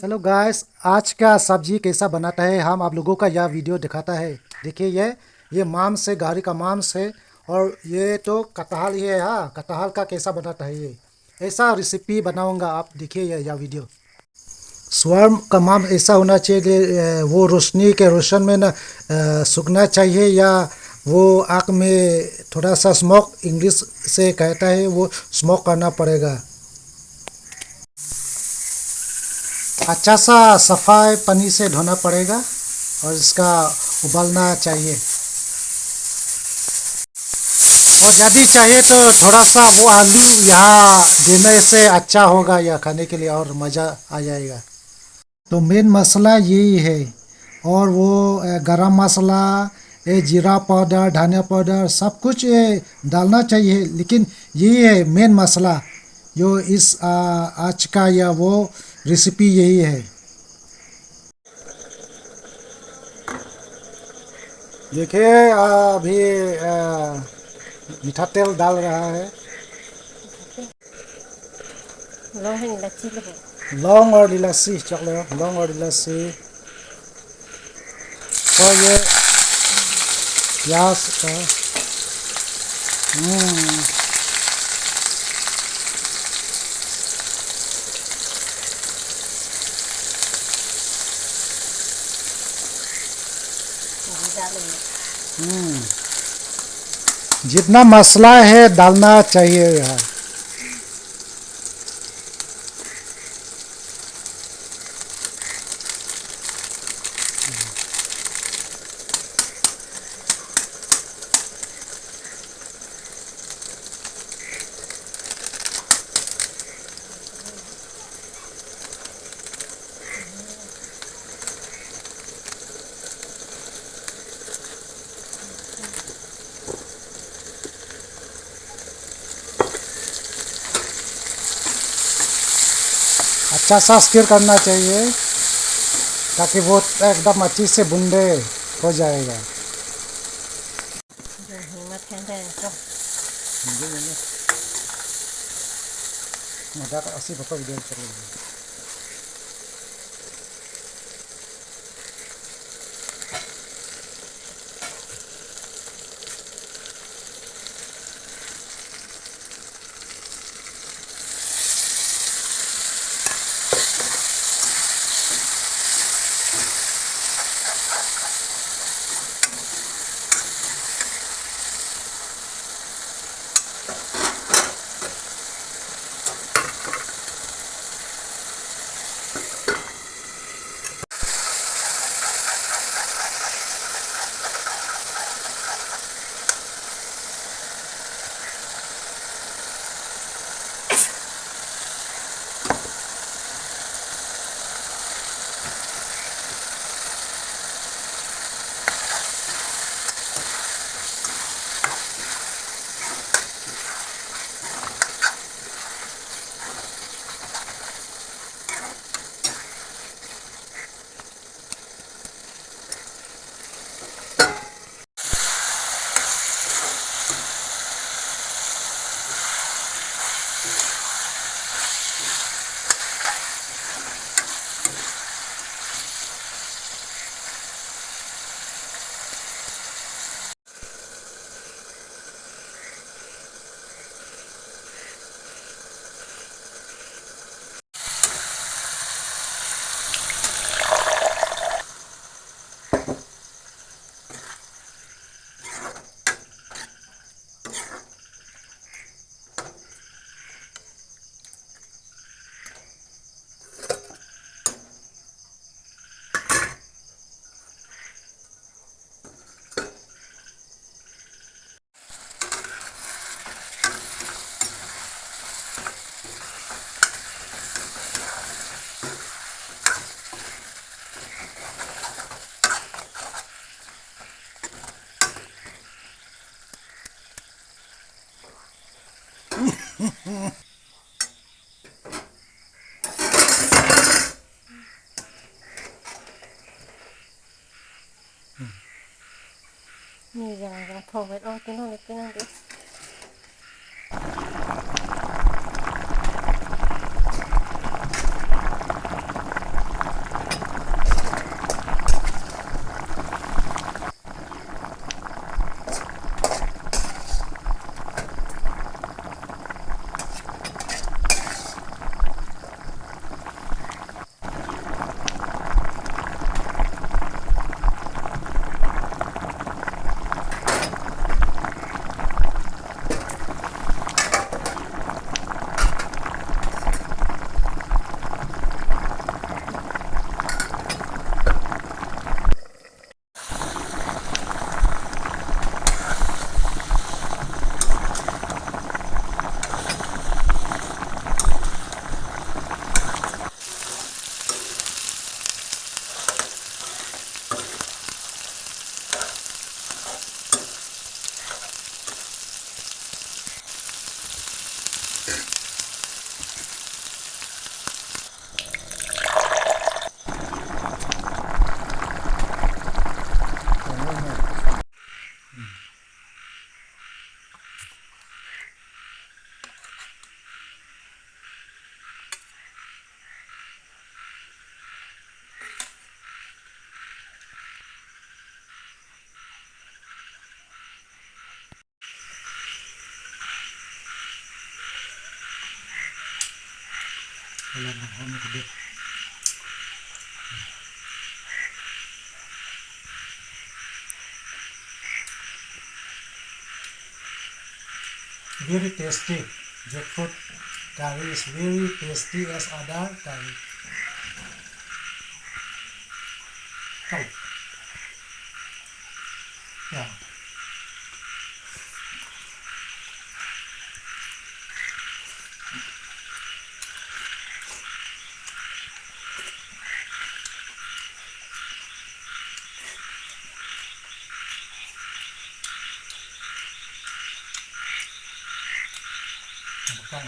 Hello guys, आज का सब्जी कैसा बनाता है हम आप लोगों का यह वीडियो दिखाता है। देखिए ये मांस है, गाड़ी का मांस है। और ये तो कटहल ही है। हाँ, कटहल का कैसा बनाता है ये ऐसा रेसिपी बनाऊंगा। आप देखिए यह वीडियो। स्वार्म का मांस ऐसा होना चाहिए कि वो रोशनी के रोशन में ना सूखना चाहिए, या वो आग में थोड़ा सा स्मोक, इंग्लिश से कहता है, वो स्मोक करना पड़ेगा। अच्छा सा सफाई पानी से धोना पड़ेगा और इसका उबालना चाहिए। और यदि चाहिए तो थोड़ा सा वो आलू यहाँ देने से अच्छा होगा, या खाने के लिए और मज़ा आ जाएगा। तो मेन मसाला यही है। और वो गरम मसाला, ये जीरा पाउडर, धनिया पाउडर, सब कुछ ये डालना चाहिए। लेकिन यही है मेन मसाला जो इस आज का या वो रेसिपी यही है। देखिए अभी मीठा तेल डाल रहा है। लौंग और इलायची, चॉकलेट लौंग और इलायची। और ये प्याज का। हम्म, जितना मसाला है डालना चाहिए यहाँ। अच्छा सा स्टीर करना चाहिए ताकि वो एकदम अच्छी से बुंदे हो जाएगा। Dapat asli bapak video terus. Ni jangan forward oh tenang deh. Wala na ako makabit. Very tasty. Jackfruit curry is very tasty as other curry. Oh. Yeah. Bukan,